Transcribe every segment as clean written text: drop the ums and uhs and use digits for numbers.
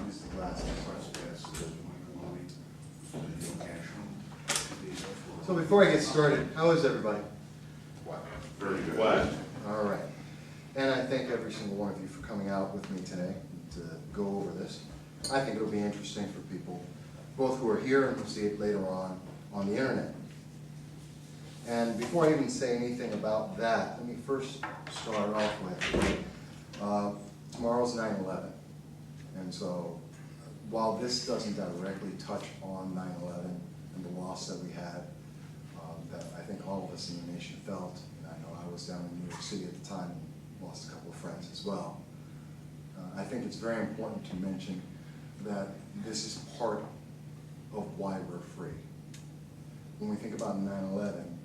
Mr. Vasquez. So before I get started, how is everybody? Very good. What? All right. And I thank every single one of you for coming out with me today to go over this. I think it'll be interesting for people, both who are here and who see it later on the internet. And before I even say anything about that, let me first start off with, tomorrow's 9/11. And so, while this doesn't directly touch on 9/11 and the loss that we had, that I think all of us in the nation felt, and I know I was down in New York City at the time and lost a couple of friends as well, I think it's very important to mention that this is part of why we're free. When we think about 9/11,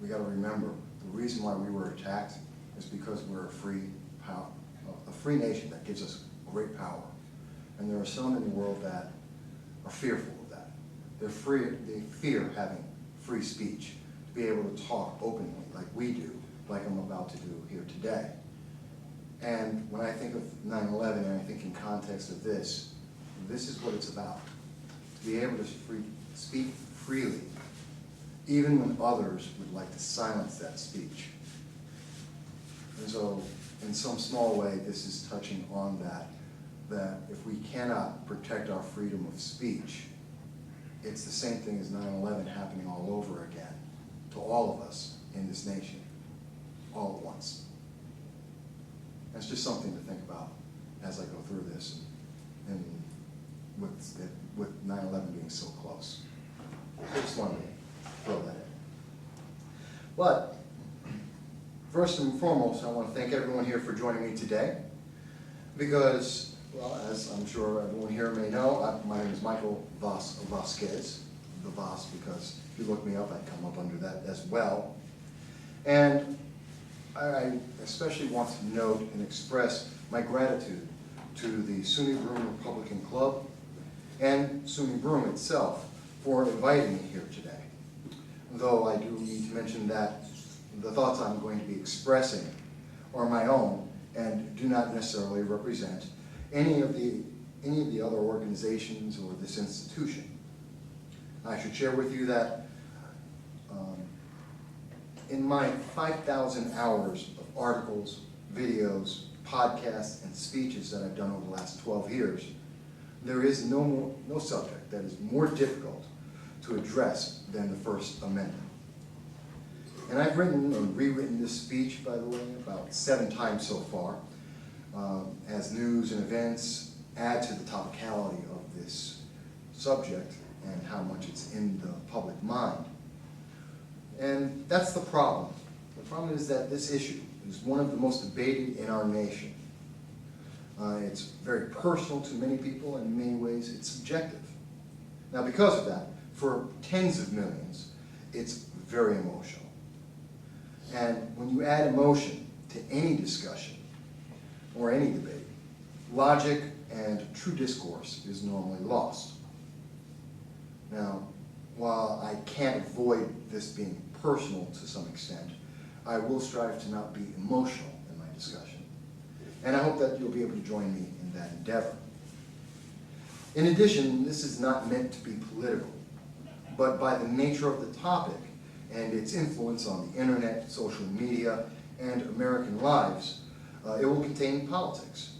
we got to remember the reason why we were attacked is because we're a free nation that gives us great power. And there are some in the world that are fearful of that. They fear having free speech, to be able to talk openly like we do, like I'm about to do here today. And when I think of 9/11 and I think in context of this is what it's about. To be able to speak freely, even when others would like to silence that speech. And so, in some small way, this is touching on that if we cannot protect our freedom of speech, it's the same thing as 9/11 happening all over again to all of us in this nation, all at once. That's just something to think about as I go through this, and with 9/11 being so close. I just wanted to throw that in. But first and foremost, I want to thank everyone here for joining me today because, well, as I'm sure everyone here may know, my name is Michael Vasquez, the Vass, because if you look me up, I'd come up under that as well. And I especially want to note and express my gratitude to the SUNY Broome Republican Club and SUNY Broome itself for inviting me here today. Though I do need to mention that the thoughts I'm going to be expressing are my own and do not necessarily represent any of the other organizations or this institution. I should share with you that in my 5,000 hours of articles, videos, podcasts, and speeches that I've done over the last 12 years, there is no subject that is more difficult to address than the First Amendment. And I've written or rewritten this speech, by the way, about 7 times so far, as news and events add to the topicality of this subject and how much it's in the public mind. And that's the problem. The problem is that this issue is one of the most debated in our nation. It's very personal to many people, and in many ways it's subjective. Now, because of that, for tens of millions, it's very emotional. And when you add emotion to any discussion or any debate, logic and true discourse is normally lost. Now, while I can't avoid this being personal to some extent, I will strive to not be emotional in my discussion. And I hope that you'll be able to join me in that endeavor. In addition, this is not meant to be political, but by the nature of the topic and its influence on the internet, social media, and American lives, it will contain politics.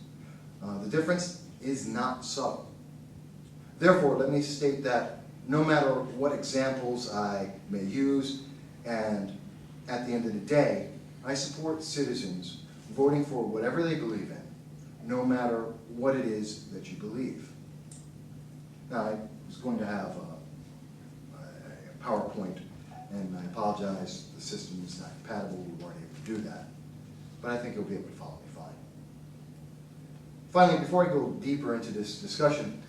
The difference is not subtle. Therefore, let me state that no matter what examples I may use, and at the end of the day, I support citizens voting for whatever they believe in, no matter what it is that you believe. Now, I was going to have a PowerPoint, and I apologize, the system is not compatible, we weren't able to do that. But I think you'll be able to follow me fine. Finally, before I go deeper into this discussion,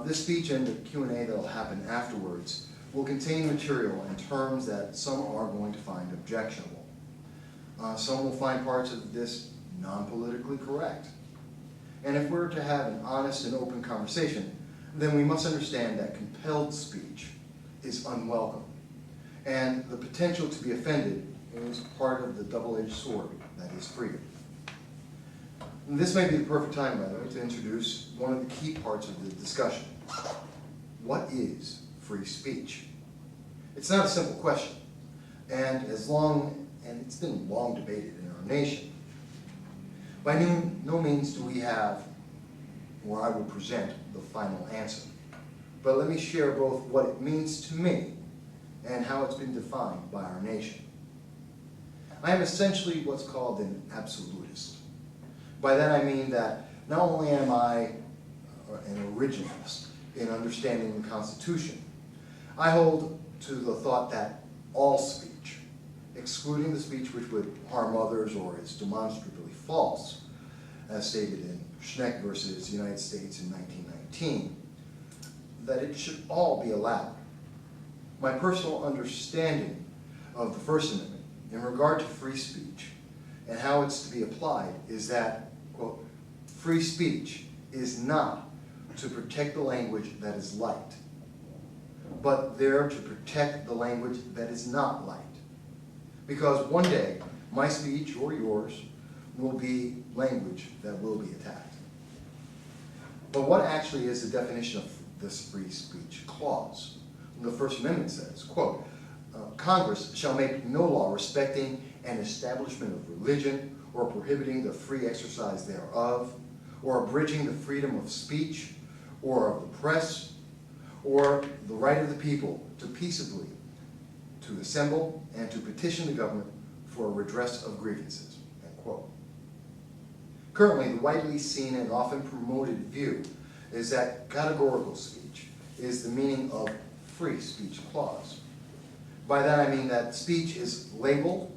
this speech and the Q&A that will happen afterwards will contain material and terms that some are going to find objectionable. Some will find parts of this non-politically correct. And if we're to have an honest and open conversation, then we must understand that compelled speech is unwelcome. And the potential to be offended is part of the double-edged sword that is freedom. And this may be the perfect time, by the way, to introduce one of the key parts of the discussion. What is free speech? It's not a simple question, and it's been long debated in our nation. By no means do we have, or I will present, the final answer. But let me share both what it means to me and how it's been defined by our nation. I am essentially what's called an absolutist. By that I mean that not only am I an originalist in understanding the Constitution, I hold to the thought that all speech, excluding the speech which would harm others or is demonstrably false, as stated in Schneck versus United States in 1919, that it should all be allowed. My personal understanding of the First Amendment in regard to free speech and how it's to be applied is that, quote, free speech is not to protect the language that is liked, but there to protect the language that is not liked. Because one day, my speech or yours will be language that will be attacked. But what actually is the definition of this free speech clause? The First Amendment says, quote, Congress shall make no law respecting an establishment of religion or prohibiting the free exercise thereof, or abridging the freedom of speech or of the press, or the right of the people to peaceably to assemble and to petition the government for a redress of grievances, end quote. Currently, the widely seen and often promoted view is that categorical speech is the meaning of free speech clause. By that I mean that speech is labeled,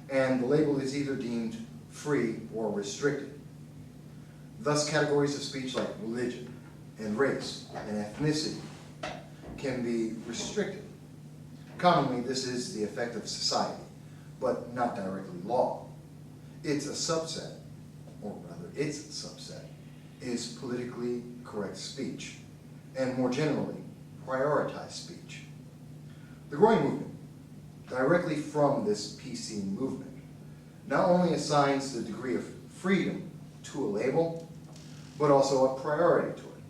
and the label is either deemed free or restricted. Thus, categories of speech like religion and race and ethnicity can be restricted. Commonly, this is the effect of society, but not directly law. It's a subset, or rather its subset, is politically correct speech, and more generally, prioritized speech. The growing movement, directly from this PC movement, not only assigns the degree of freedom to a label, but also a priority to it.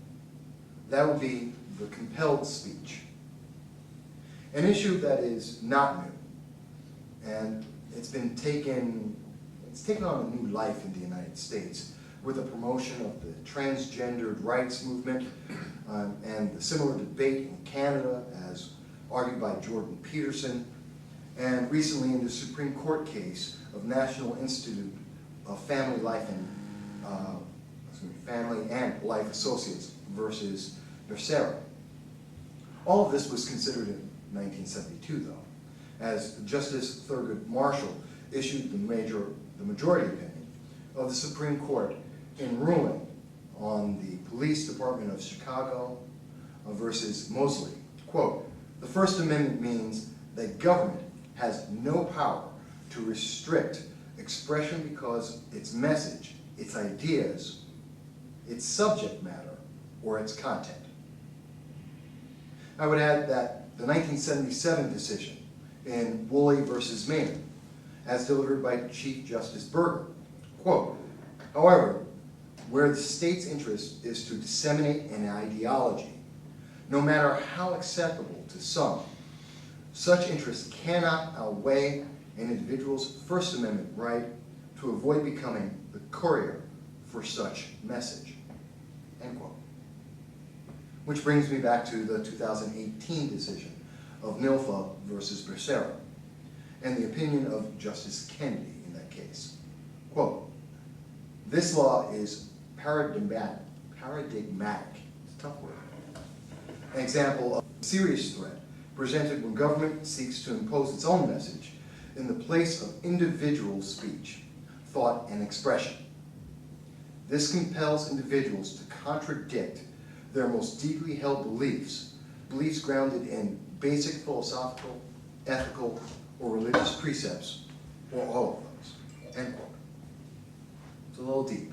That would be the compelled speech. An issue that is not new, and it's taken on a new life in the United States with the promotion of the transgendered rights movement and the similar debate in Canada as argued by Jordan Peterson, and recently in the Supreme Court case of National Institute of Family and Life Associates versus Vass. All of this was considered in 1972, though, as Justice Thurgood Marshall issued the majority opinion of the Supreme Court in ruling on the Police Department of Chicago versus Mosley. Quote, the First Amendment means that government has no power to restrict expression because its message, its ideas, its subject matter, or its content. I would add that the 1977 decision in Woolley versus Maynard, as delivered by Chief Justice Berger, quote, however, where the state's interest is to disseminate an ideology, no matter how acceptable to some, such interest cannot outweigh an individual's First Amendment right to avoid becoming the courier for such message, end quote. Which brings me back to the 2018 decision of Nilfa versus Becerra, and the opinion of Justice Kennedy in that case. Quote, this law is paradigmatic, it's a tough word, an example of a serious threat presented when government seeks to impose its own message in the place of individual speech, thought, and expression. This compels individuals to contradict their most deeply held beliefs grounded in basic philosophical, ethical, or religious precepts, or all of those, end quote. It's a little deep.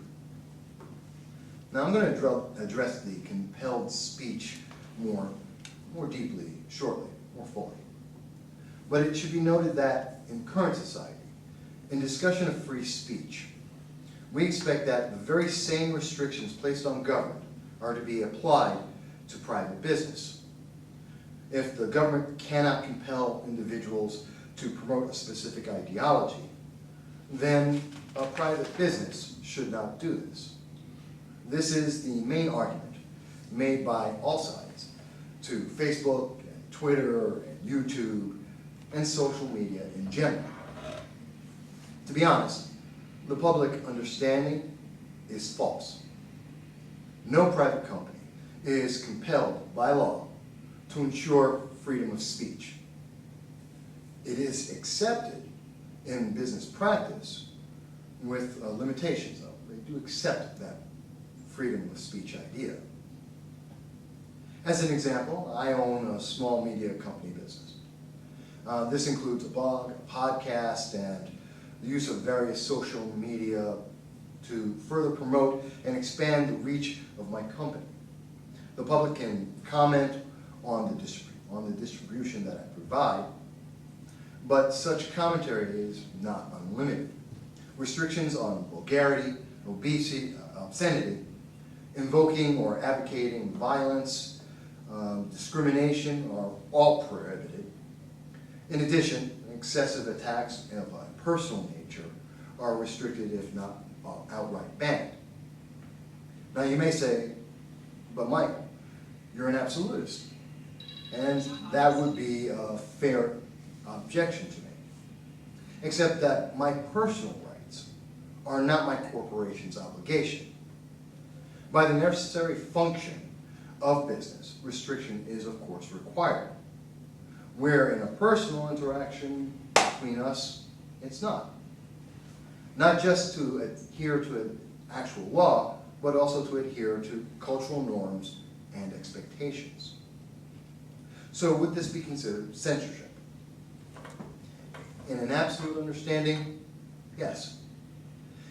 Now I'm going to address the compelled speech more deeply, shortly, more fully. But it should be noted that in current society, in discussion of free speech, we expect that the very same restrictions placed on government are to be applied to private business. If the government cannot compel individuals to promote a specific ideology, then a private business should not do this. This is the main argument made by all sides to Facebook, and Twitter, and YouTube, and social media in general. To be honest, the public understanding is false. No private company is compelled by law to ensure freedom of speech. It is accepted in business practice with limitations, though. They do accept that freedom of speech idea. As an example, I own a small media company business. This includes a blog, a podcast, and the use of various social media to further promote and expand the reach of my company. The public can comment on the distribution that I provide, but such commentary is not unlimited. Restrictions on vulgarity, obscenity, invoking or advocating violence, discrimination are all prohibited. In addition, excessive attacks of a personal nature are restricted, if not outright banned. Now you may say, but Michael, you're an absolutist. And that would be a fair objection to me. Except that my personal rights are not my corporation's obligation. By the necessary function of business, restriction is of course required. Where in a personal interaction between us, it's not. Not just to adhere to an actual law, but also to adhere to cultural norms and expectations. So would this be considered censorship? In an absolute understanding, yes.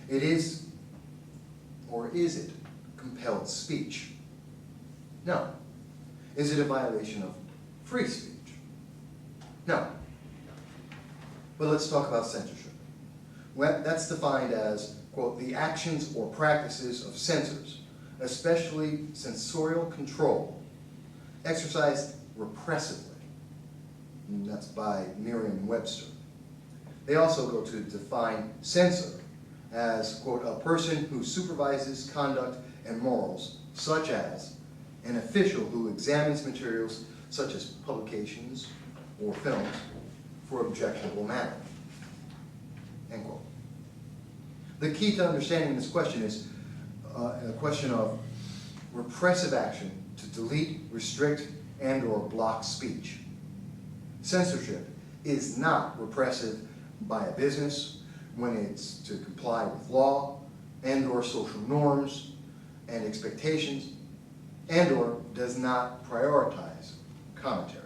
It is, or is it, compelled speech? No. Is it a violation of free speech? No. But let's talk about censorship. Well, that's defined as, quote, the actions or practices of censors, especially censorial control, exercised repressively. And that's by Merriam-Webster. They also go to define censor as, quote, a person who supervises conduct and morals, such as an official who examines materials such as publications or films for objectionable matter, end quote. The key to understanding this question is a question of repressive action to delete, restrict, and or block speech. Censorship is not repressive by a business when it's to comply with law and or social norms and expectations and or does not prioritize commentary.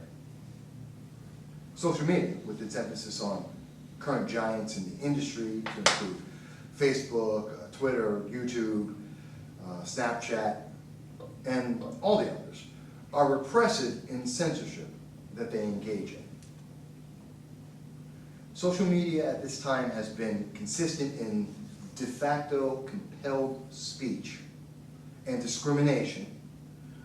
Social media, with its emphasis on current giants in the industry to include Facebook, Twitter, YouTube, Snapchat, and all the others, are repressive in censorship that they engage in. Social media at this time has been consistent in de facto compelled speech and discrimination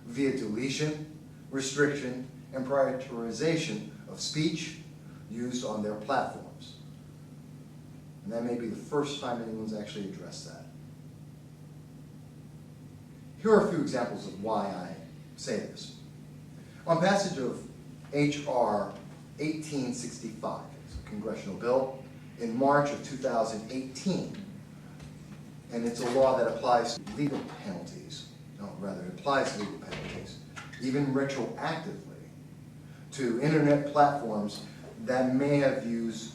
via deletion, restriction, and prioritization of speech used on their platforms. And that may be the first time anyone's actually addressed that. Here are a few examples of why I say this. On passage of H.R. 1865, it's a congressional bill, in March of 2018, and it's a law that applies legal penalties, it applies legal penalties, even retroactively, to internet platforms that may have user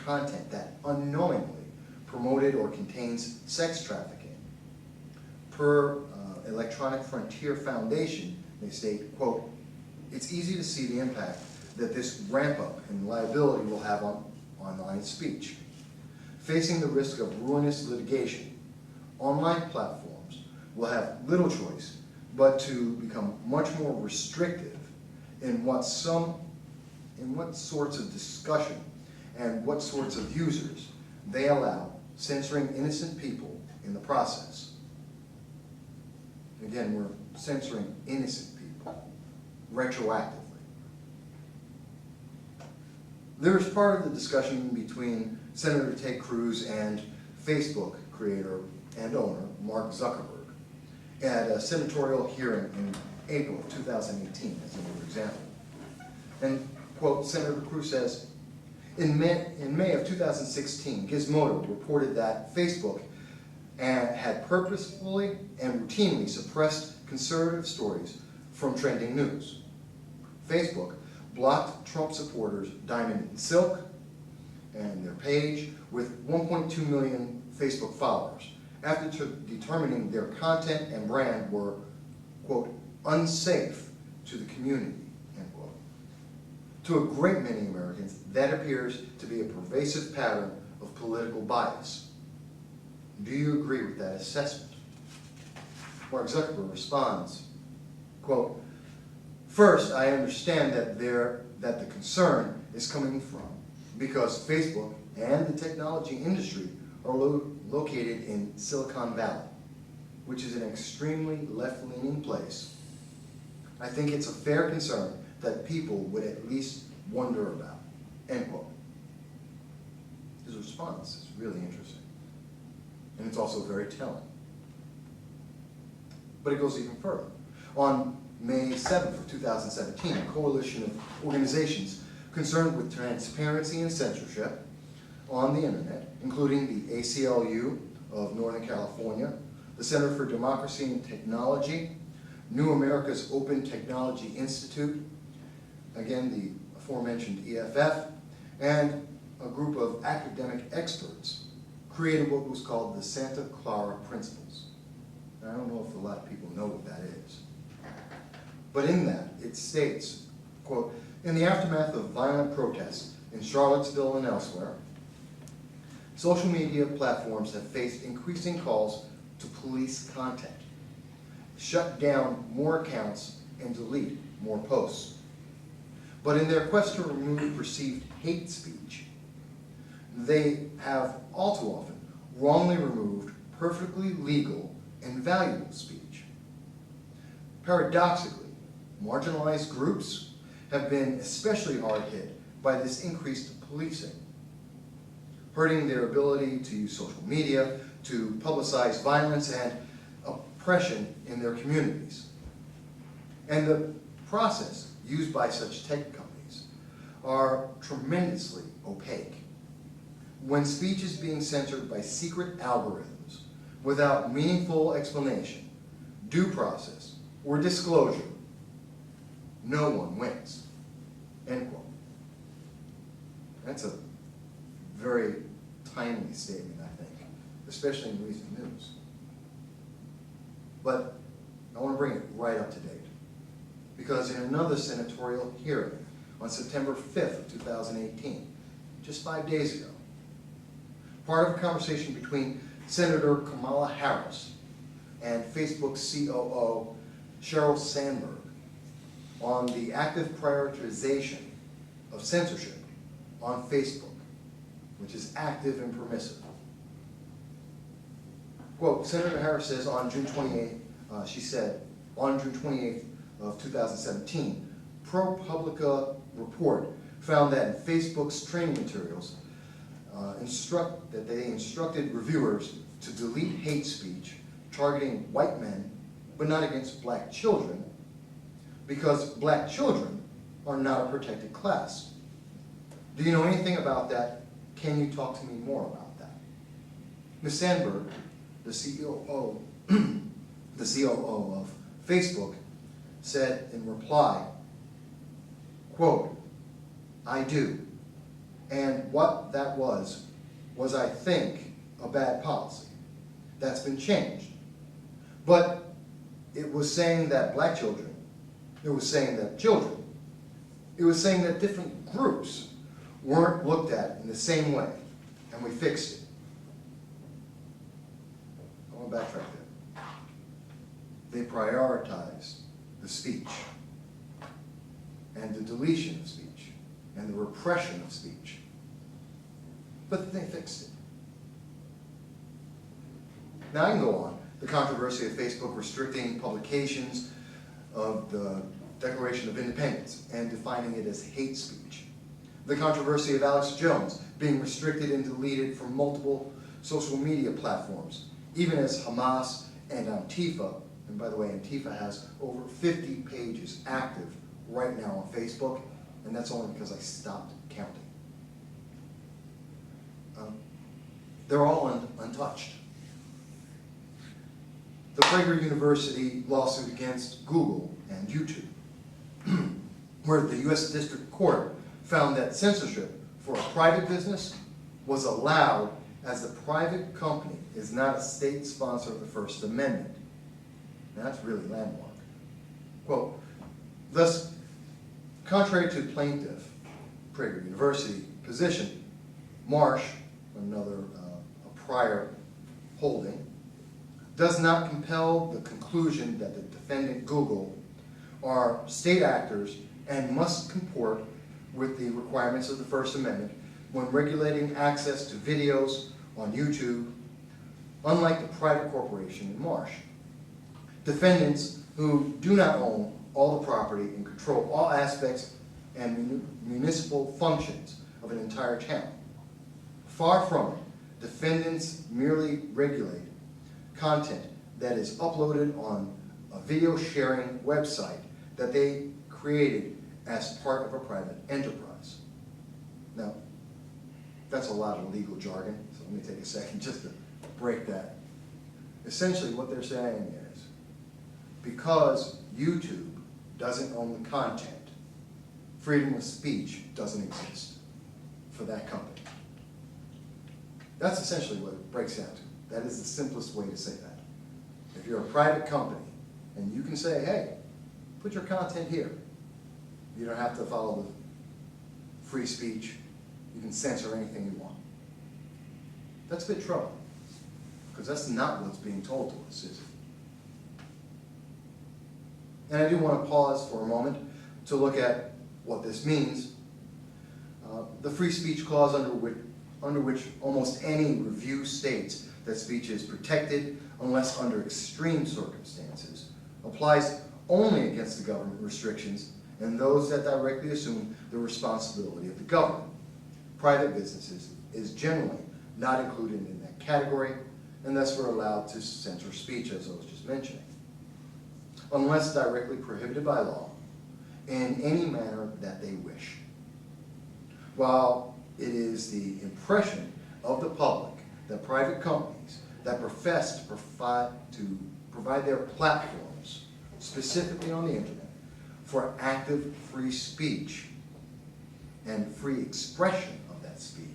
content that unknowingly promoted or contains sex trafficking. Per Electronic Frontier Foundation, they state, quote, it's easy to see the impact that this ramp up in liability will have on online speech. Facing the risk of ruinous litigation, online platforms will have little choice but to become much more restrictive in what sorts of discussion and what sorts of users they allow censoring innocent people in the process. Again, we're censoring innocent people retroactively. There's part of the discussion between Senator Ted Cruz and Facebook creator and owner Mark Zuckerberg at a senatorial hearing in April of 2018, as another example. And, quote, Senator Cruz says, in May of 2016, Gizmodo reported that Facebook had purposefully and routinely suppressed conservative stories from trending news. Facebook blocked Trump supporters Diamond and Silk and their page with 1.2 million Facebook followers after determining their content and brand were, quote, unsafe to the community, end quote. To a great many Americans, that appears to be a pervasive pattern of political bias. Do you agree with that assessment? Mark Zuckerberg responds, quote, first, I understand that the concern is coming from because Facebook and the technology industry are located in Silicon Valley, which is an extremely left-leaning place. I think it's a fair concern that people would at least wonder about, end quote. His response is really interesting, and it's also very telling. But it goes even further. On May 7th of 2017, a coalition of organizations concerned with transparency and censorship on the internet, including the ACLU of Northern California, the Center for Democracy and Technology, New America's Open Technology Institute, again the aforementioned EFF, and a group of academic experts created what was called the Santa Clara Principles. And I don't know if a lot of people know what that is. But in that, it states, quote, in the aftermath of violent protests in Charlottesville and elsewhere, social media platforms have faced increasing calls to police content, shut down more accounts, and delete more posts. But in their quest to remove perceived hate speech, they have all too often wrongly removed perfectly legal and valuable speech. Paradoxically, marginalized groups have been especially hard hit by this increased policing, hurting their ability to use social media to publicize violence and oppression in their communities. And the process used by such tech companies are tremendously opaque. When speech is being censored by secret algorithms without meaningful explanation, due process, or disclosure, no one wins, end quote. That's a very timely statement, I think, especially in recent news. But I want to bring it right up to date, because in another senatorial hearing on September 5th of 2018, just 5 days ago, part of a conversation between Senator Kamala Harris and Facebook COO Sheryl Sandberg on the active prioritization of censorship on Facebook, which is active and permissive. Quote, Senator Harris says on June 28th, she said, on June 28th of 2017, ProPublica report found that in Facebook's training materials they instructed reviewers to delete hate speech targeting white men, but not against black children, because black children are not a protected class. Do you know anything about that? Can you talk to me more about that? Ms. Sandberg, the COO of Facebook, said in reply, quote, I do. And what that was I think, a bad policy. That's been changed. But it was saying that black children, it was saying that children, it was saying that different groups weren't looked at in the same way, and we fixed it. I want to backtrack there. They prioritized the speech, and the deletion of speech, and the repression of speech. But they fixed it. Now I can go on. The controversy of Facebook restricting publications of the Declaration of Independence and defining it as hate speech. The controversy of Alex Jones being restricted and deleted from multiple social media platforms, even as Hamas and Antifa, and by the way, Antifa has over 50 pages active right now on Facebook, and that's only because I stopped counting. They're all untouched. The Prager University lawsuit against Google and YouTube, where the U.S. District Court found that censorship for a private business was allowed as the private company is not a state sponsor of the First Amendment. Now that's really landmark. Quote, thus, contrary to plaintiff, Prager University position, Marsh, another a prior holding, does not compel the conclusion that the defendant Google are state actors and must comport with the requirements of the First Amendment when regulating access to videos on YouTube, unlike the private corporation in Marsh. Defendants who do not own all the property and control all aspects and municipal functions of an entire town. Far from it, defendants merely regulate content that is uploaded on a video sharing website that they created as part of a private enterprise. Now, that's a lot of legal jargon, so let me take a second just to break that. Essentially what they're saying is, because YouTube doesn't own the content, freedom of speech doesn't exist for that company. That's essentially what it breaks down to. That is the simplest way to say that. If you're a private company and you can say, hey, put your content here. You don't have to follow the free speech. You can censor anything you want. That's a bit troubling, because that's not what's being told to us, is it? And I do want to pause for a moment to look at what this means. The free speech clause under which almost any review states that speech is protected unless under extreme circumstances applies only against the government restrictions and those that directly assume the responsibility of the government. Private businesses is generally not included in that category, and thus we're allowed to censor speech, as I was just mentioning, unless directly prohibited by law in any manner that they wish. While it is the impression of the public that private companies that profess to provide their platforms, specifically on the internet, for active free speech and free expression of that speech,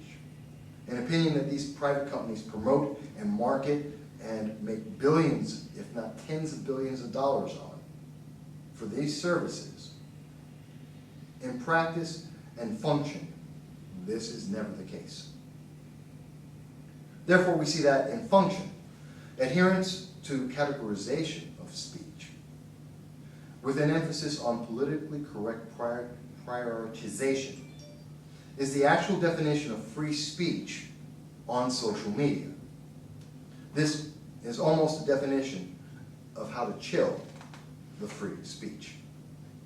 an opinion that these private companies promote and market and make billions, if not tens of billions of dollars on for these services, in practice and function, this is never the case. Therefore, we see that in function, adherence to categorization of speech, with an emphasis on politically correct prioritization, is the actual definition of free speech on social media. This is almost a definition of how to chill the free speech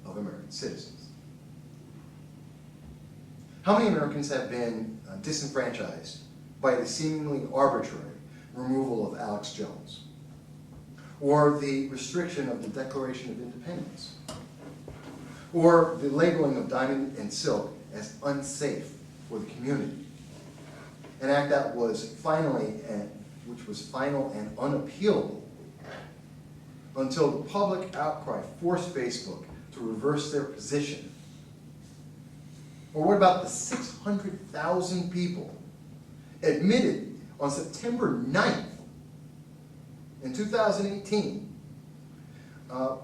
of American citizens. How many Americans have been disenfranchised by the seemingly arbitrary removal of Alex Jones, or the restriction of the Declaration of Independence, or the labeling of Diamond and Silk as unsafe for the community? An act that was which was final and unappealable until the public outcry forced Facebook to reverse their position. Or what about the 600,000 people admitted on September 9th in 2018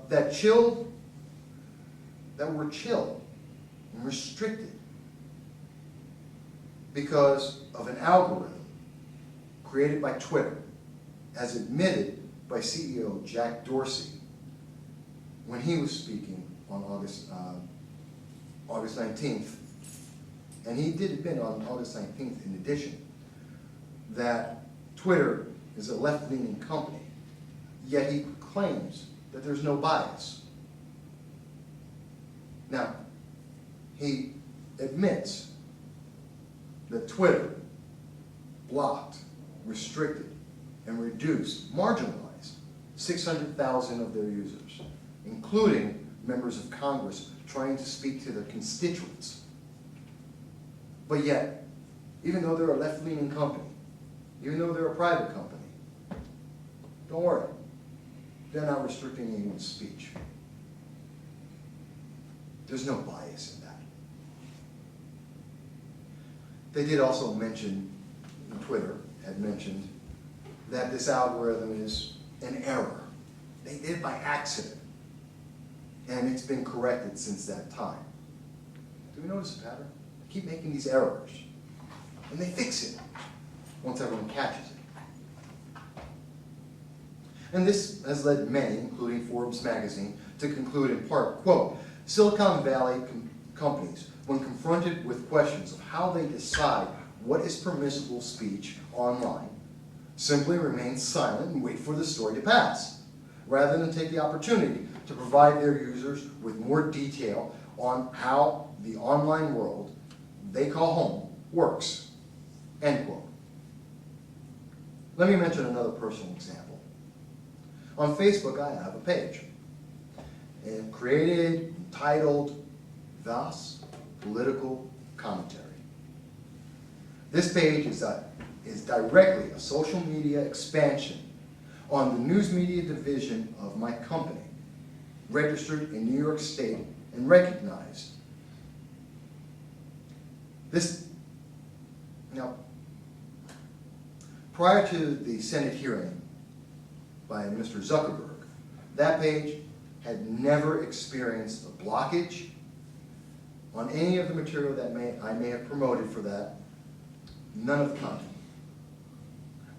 that were chilled and restricted because of an algorithm created by Twitter, as admitted by CEO Jack Dorsey when he was speaking on August 19th. And he did admit on August 19th, in addition, that Twitter is a left-leaning company, yet he claims that there's no bias. Now, he admits that Twitter blocked, restricted, and reduced, marginalized 600,000 of their users, including members of Congress trying to speak to their constituents. But yet, even though they're a left-leaning company, even though they're a private company, don't worry, they're not restricting anyone's speech. There's no bias in that. They did also mention, Twitter had mentioned, that this algorithm is an error. They did it by accident. And it's been corrected since that time. Do we notice a pattern? They keep making these errors. And they fix it once everyone catches it. And this has led many, including Forbes magazine, to conclude in part, quote, Silicon Valley companies, when confronted with questions of how they decide what is permissible speech online, simply remain silent and wait for the story to pass, rather than take the opportunity to provide their users with more detail on how the online world they call home works, end quote. Let me mention another personal example. On Facebook, I have a page, and created, entitled, Vass, Political Commentary. This page is directly a social media expansion on the news media division of my company, registered in New York State and recognized. Now, prior to the Senate hearing by Mr. Zuckerberg, that page had never experienced a blockage on any of the material that I may have promoted for that, none of the content.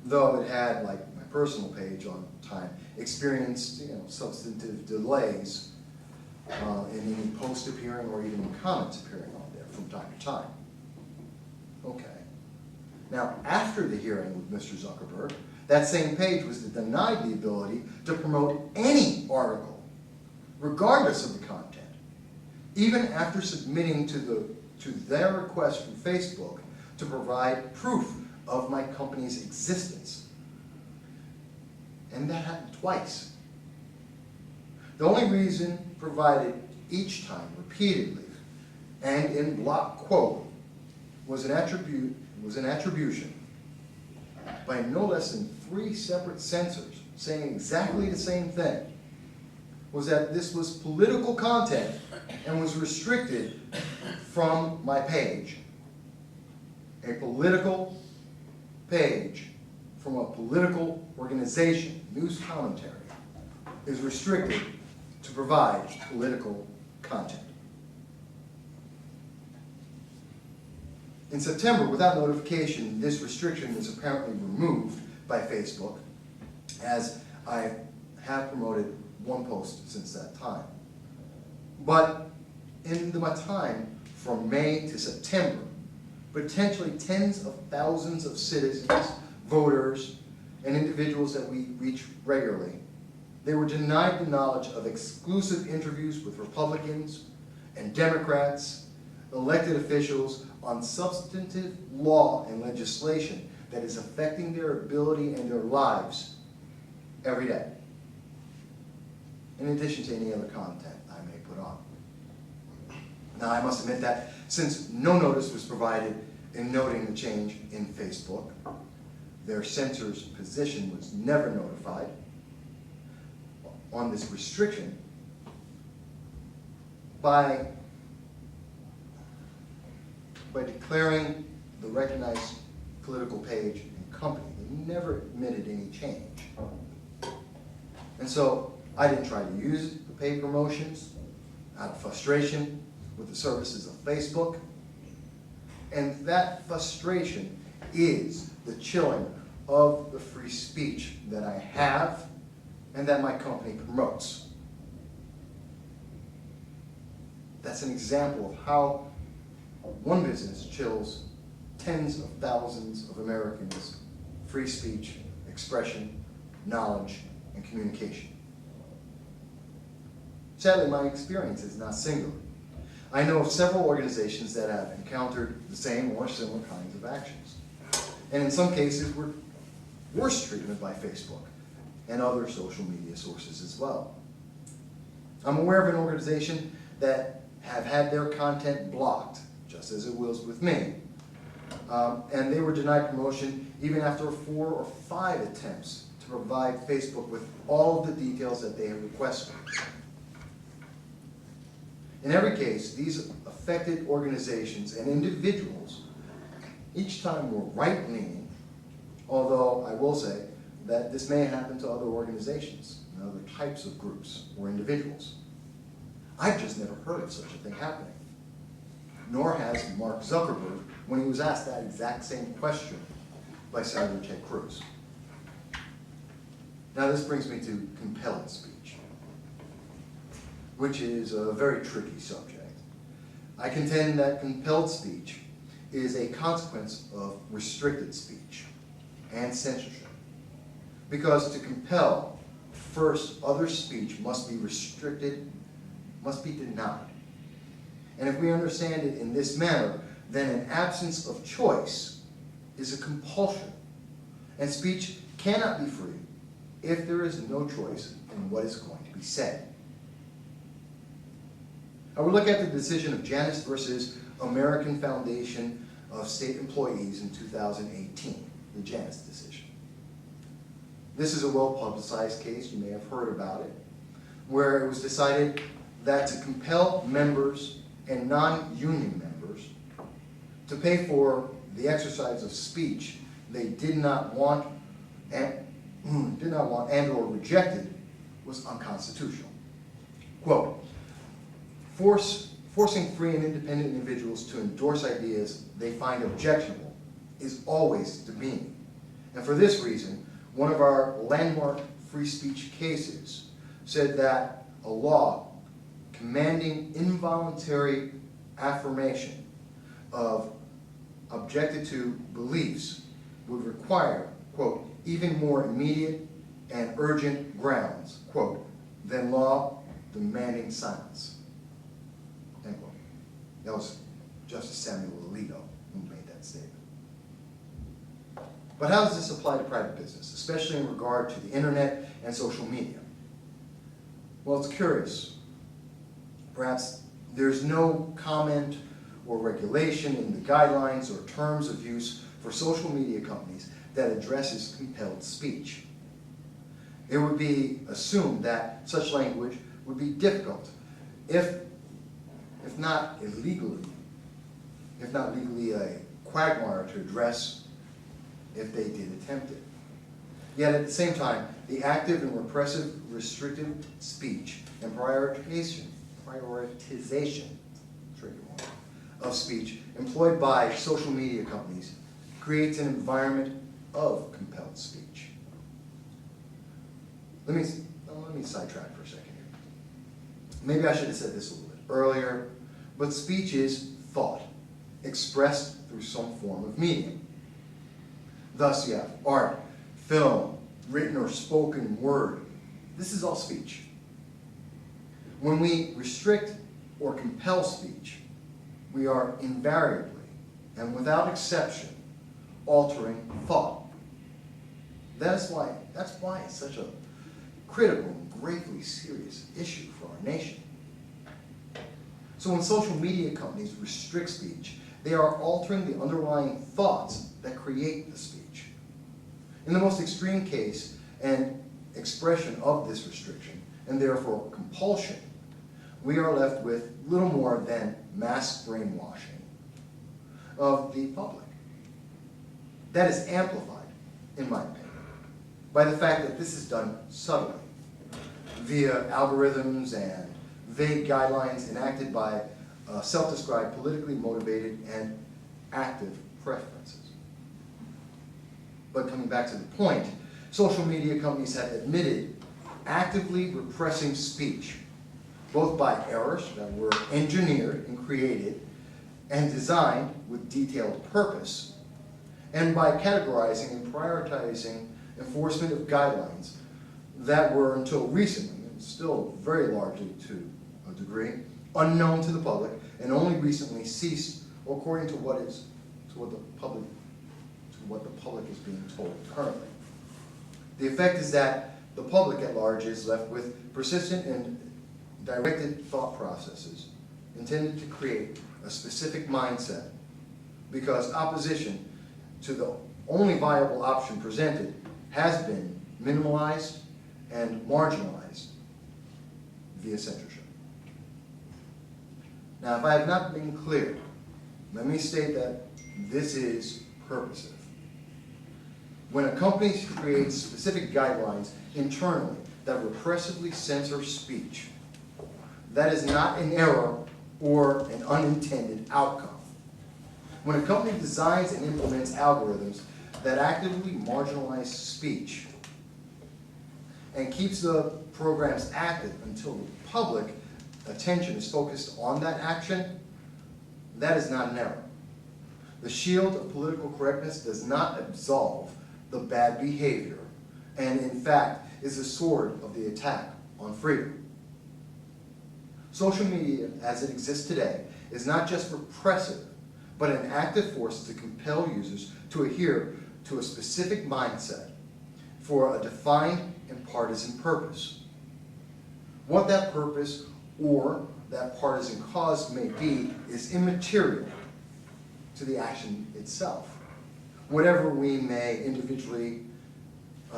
Though it had, like my personal page on time, experienced substantive delays in any post appearing or even comments appearing on there from time to time. Okay. Now, after the hearing with Mr. Zuckerberg, that same page was denied the ability to promote any article, regardless of the content, even after submitting to their request from Facebook to provide proof of my company's existence. And that happened twice. The only reason provided each time, repeatedly, and in block quote, was an attribution by no less than 3 separate censors saying exactly the same thing, was that this was political content and was restricted from my page. A political page from a political organization, news commentary, is restricted to provide political content. In September, without notification, this restriction was apparently removed by Facebook, as I have promoted one post since that time. But in my time from May to September, potentially tens of thousands of citizens, voters, and individuals that we reach regularly, they were denied the knowledge of exclusive interviews with Republicans and Democrats, elected officials, on substantive law and legislation that is affecting their ability and their lives every day, in addition to any other content I may put on. Now, I must admit that since no notice was provided in noting the change in Facebook, their censor's position was never notified on this restriction. By declaring the recognized political page and company, they never admitted any change. And so I didn't try to use the paid promotions out of frustration with the services of Facebook. And that frustration is the chilling of the free speech that I have and that my company promotes. That's an example of how one business chills tens of thousands of Americans' free speech expression, knowledge, and communication. Sadly, my experience is not singular. I know of several organizations that have encountered the same or similar kinds of actions, and in some cases were worse treatment by Facebook and other social media sources as well. I'm aware of an organization that have had their content blocked, just as it was with me, and they were denied promotion even after 4 or 5 attempts to provide Facebook with all of the details that they had requested. In every case, these affected organizations and individuals each time were right-leaning, although I will say that this may happen to other organizations and other types of groups or individuals. I've just never heard of such a thing happening, nor has Mark Zuckerberg when he was asked that exact same question by Senator Ted Cruz. Now this brings me to compelled speech, which is a very tricky subject. I contend that compelled speech is a consequence of restricted speech and censorship. Because to compel, first, other speech must be restricted, must be denied. And if we understand it in this manner, then an absence of choice is a compulsion. And speech cannot be free if there is no choice in what is going to be said. I will look at the decision of Janus versus American Foundation of State Employees in 2018, the Janus decision. This is a well-publicized case, you may have heard about it, where it was decided that to compel members and non-union members to pay for the exercise of speech they did not want and or rejected was unconstitutional. Quote, forcing free and independent individuals to endorse ideas they find objectionable is always demeaning. And for this reason, one of our landmark free speech cases said that a law commanding involuntary affirmation of objected to beliefs would require, quote, even more immediate and urgent grounds, quote, than law demanding silence, end quote. That was Justice Samuel Alito who made that statement. But how does this apply to private business, especially in regard to the internet and social media? Well, it's curious. Perhaps there's no comment or regulation in the guidelines or terms of use for social media companies that addresses compelled speech. It would be assumed that such language would be difficult, if not legally a quagmire to address if they did attempt it. Yet at the same time, the active and repressive restrictive speech and prioritization of speech employed by social media companies creates an environment of compelled speech. Let me sidetrack for a second here. Maybe I should have said this a little bit earlier, but speech is thought, expressed through some form of medium. Thus you have art, film, written or spoken word. This is all speech. When we restrict or compel speech, we are invariably and without exception altering thought. That's why it's such a critical and gravely serious issue for our nation. So when social media companies restrict speech, they are altering the underlying thoughts that create the speech. In the most extreme case and expression of this restriction, and therefore compulsion, we are left with little more than mass brainwashing of the public. That is amplified, in my opinion, by the fact that this is done subtly, via algorithms and vague guidelines enacted by self-described politically motivated and active preferences. But coming back to the point, social media companies have admitted actively repressing speech, both by errors that were engineered and created and designed with detailed purpose, and by categorizing and prioritizing enforcement of guidelines that were until recently, and still very largely to a degree, unknown to the public and only recently ceased, according to what the public is being told currently. The effect is that the public at large is left with persistent and directed thought processes intended to create a specific mindset, because opposition to the only viable option presented has been minimalized and marginalized via censorship. Now, if I have not been clear, let me state that this is purposive. When a company creates specific guidelines internally that repressively censor speech, that is not an error or an unintended outcome. When a company designs and implements algorithms that actively marginalize speech and keeps the programs active until the public attention is focused on that action, that is not an error. The shield of political correctness does not absolve the bad behavior, and in fact is the sword of the attack on freedom. Social media as it exists today is not just repressive, but an active force to compel users to adhere to a specific mindset for a defined and partisan purpose. What that purpose or that partisan cause may be is immaterial to the action itself. Whatever we may individually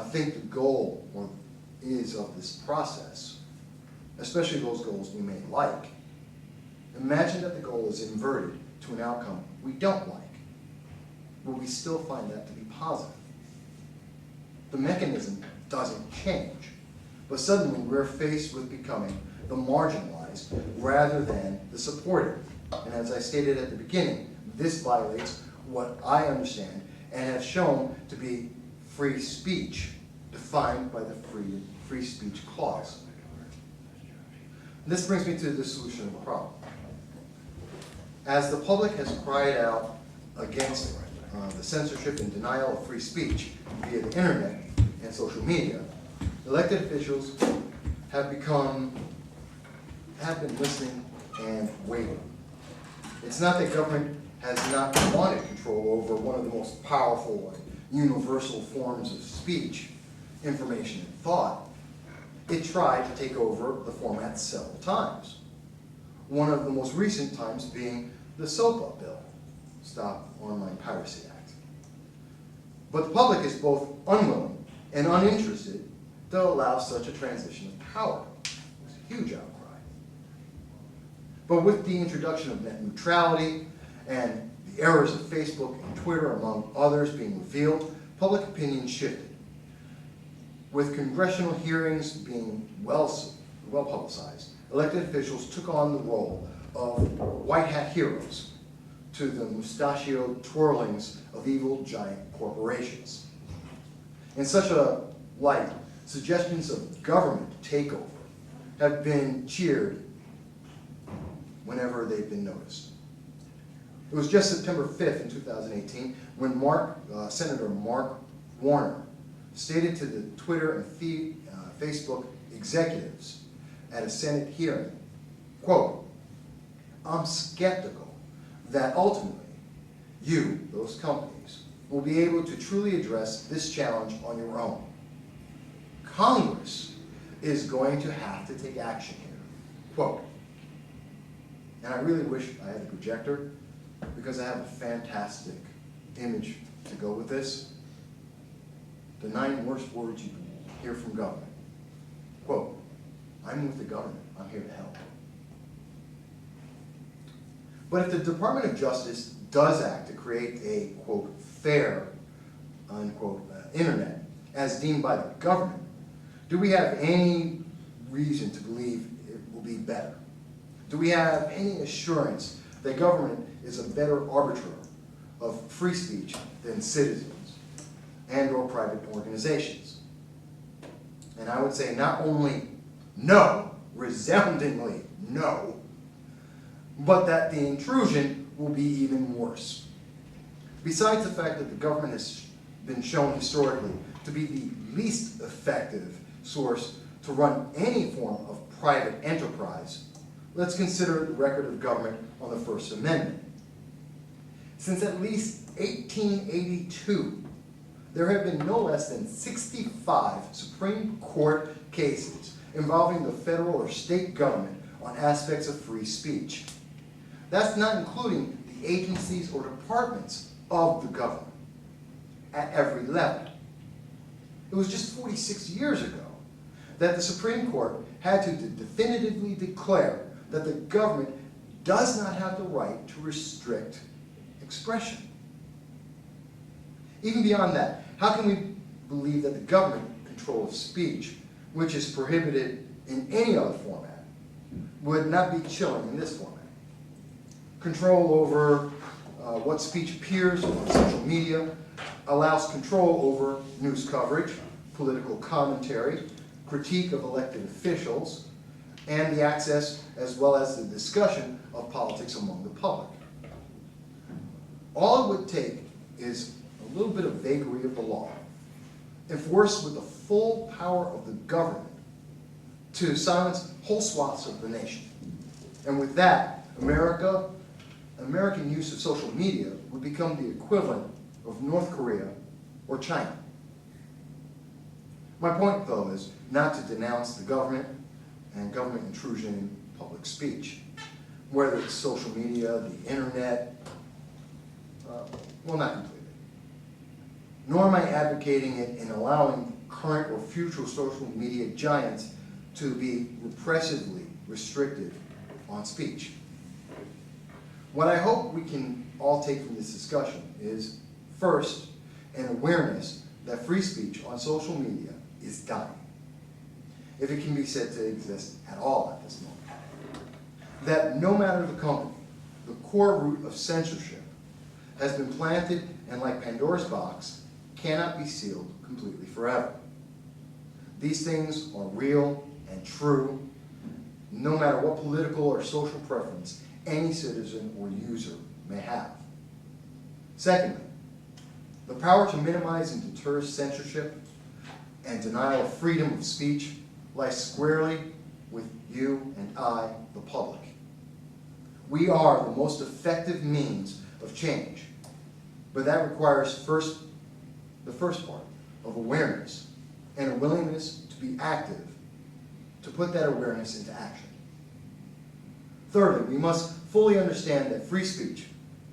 think the goal is of this process, especially those goals we may like, imagine that the goal is inverted to an outcome we don't like. Will we still find that to be positive? The mechanism doesn't change, but suddenly we're faced with becoming the marginalized rather than the supported. And as I stated at the beginning, this violates what I understand and have shown to be free speech, defined by the free speech clause. This brings me to the solution of the problem. As the public has cried out against the censorship and denial of free speech via the internet and social media, elected officials have been listening and waiting. It's not that government has not wanted control over one of the most powerful and universal forms of speech, information, and thought. It tried to take over the format several times. One of the most recent times being the SOPA bill, Stop Online Piracy Act. But the public is both unwilling and uninterested to allow such a transition of power. It was a huge outcry. But with the introduction of net neutrality and the errors of Facebook and Twitter, among others, being revealed, public opinion shifted. With congressional hearings being well publicized, elected officials took on the role of white hat heroes to the mustachioed twirlings of evil giant corporations. In such a light, suggestions of government takeover have been cheered whenever they've been noticed. It was just September 5th in 2018 when Senator Mark Warner stated to the Twitter and Facebook executives at a Senate hearing, quote, "I'm skeptical that ultimately you, those companies, will be able to truly address this challenge on your own. Congress is going to have to take action here," quote. And I really wish I had the projector, because I have a fantastic image to go with this. The 9 worst words you can hear from government. Quote, "I'm with the government, I'm here to help." But if the Department of Justice does act to create a, quote, fair, unquote, internet, as deemed by the government, do we have any reason to believe it will be better? Do we have any assurance that government is a better arbiter of free speech than citizens and or private organizations? And I would say not only no, resoundingly no, but that the intrusion will be even worse. Besides the fact that the government has been shown historically to be the least effective source to run any form of private enterprise, let's consider the record of government on the First Amendment. Since at least 1882, there have been no less than 65 Supreme Court cases involving the federal or state government on aspects of free speech. That's not including the agencies or departments of the government at every level. It was just 46 years ago that the Supreme Court had to definitively declare that the government does not have the right to restrict expression. Even beyond that, how can we believe that the government control of speech, which is prohibited in any other format, would not be chilling in this format? Control over what speech appears on social media allows control over news coverage, political commentary, critique of elected officials, and the access as well as the discussion of politics among the public. All it would take is a little bit of vagary of the law, enforced with the full power of the government to silence whole swaths of the nation. And with that, American use of social media would become the equivalent of North Korea or China. My point, though, is not to denounce the government and government intrusion in public speech, whether it's social media, the internet, well, not completely. Nor am I advocating it in allowing current or future social media giants to be repressively restricted on speech. What I hope we can all take from this discussion is, first, an awareness that free speech on social media is dying, if it can be said to exist at all at this moment. That no matter the company, the core root of censorship has been planted and, like Pandora's box, cannot be sealed completely forever. These things are real and true, no matter what political or social preference any citizen or user may have. Secondly, the power to minimize and deter censorship and denial of freedom of speech lies squarely with you and I, the public. We are the most effective means of change, but that requires the first part of awareness and a willingness to be active, to put that awareness into action. Thirdly, we must fully understand that free speech,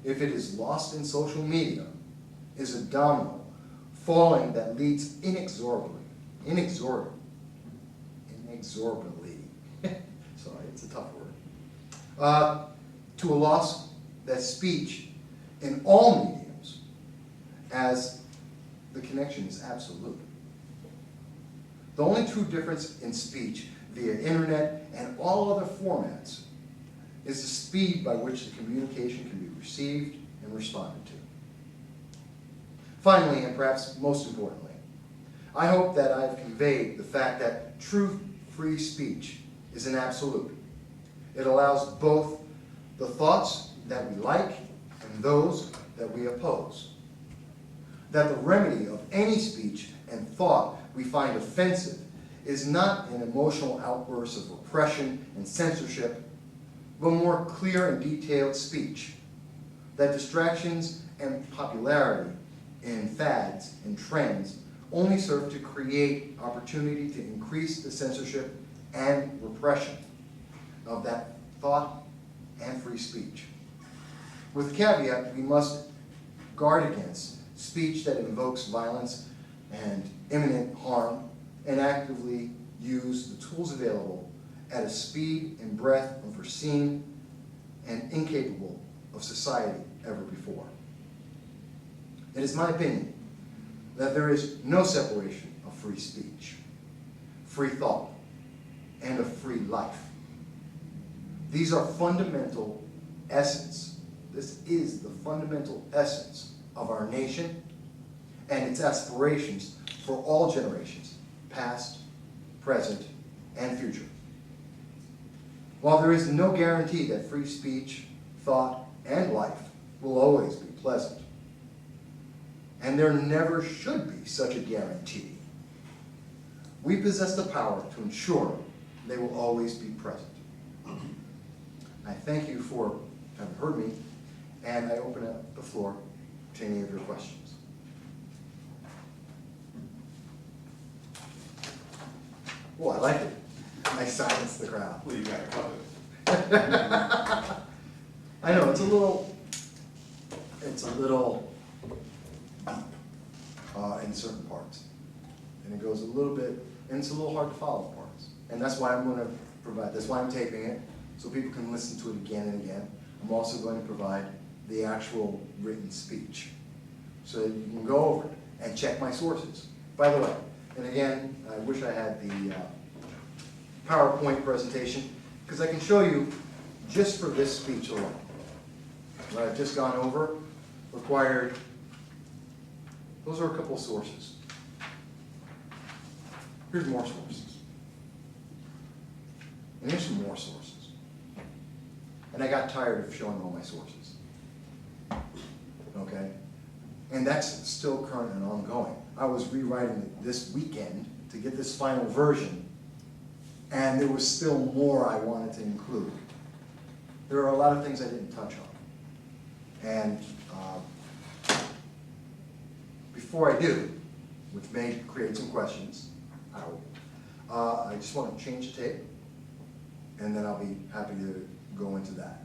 if it is lost in social media, is a domino falling that leads inexorably, sorry, it's a tough word, to a loss that speech in all mediums, as the connection is absolute. The only true difference in speech via internet and all other formats is the speed by which the communication can be received and responded to. Finally, and perhaps most importantly, I hope that I've conveyed the fact that true free speech is an absolute. It allows both the thoughts that we like and those that we oppose. That the remedy of any speech and thought we find offensive is not an emotional outburst of repression and censorship, but more clear and detailed speech. That distractions and popularity in fads and trends only serve to create opportunity to increase the censorship and repression of that thought and free speech. With the caveat, we must guard against speech that invokes violence and imminent harm, and actively use the tools available at a speed and breadth unforeseen and incapable of society ever before. It is my opinion that there is no separation of free speech, free thought, and a free life. These are fundamental essence. This is the fundamental essence of our nation and its aspirations for all generations, past, present, and future. While there is no guarantee that free speech, thought, and life will always be pleasant, and there never should be such a guarantee. We possess the power to ensure they will always be present. I thank you for having heard me, and I open up the floor to any of your questions. Oh, I like it. I silenced the crowd. Well, you got it covered. I know, it's a little deep in certain parts. And it goes a little bit, and it's a little hard to follow parts. And that's why I'm going to provide, that's why I'm taping it, so people can listen to it again and again. I'm also going to provide the actual written speech, so that you can go over it and check my sources. By the way, and again, I wish I had the PowerPoint presentation, because I can show you, just for this speech alone, what I've just gone over, required, those are a couple of sources. Here's more sources. And here's some more sources. And I got tired of showing all my sources. Okay? And that's still current and ongoing. I was rewriting it this weekend to get this final version, and there was still more I wanted to include. There are a lot of things I didn't touch on. And before I do, which may create some questions, I just want to change the tape, and then I'll be happy to go into that.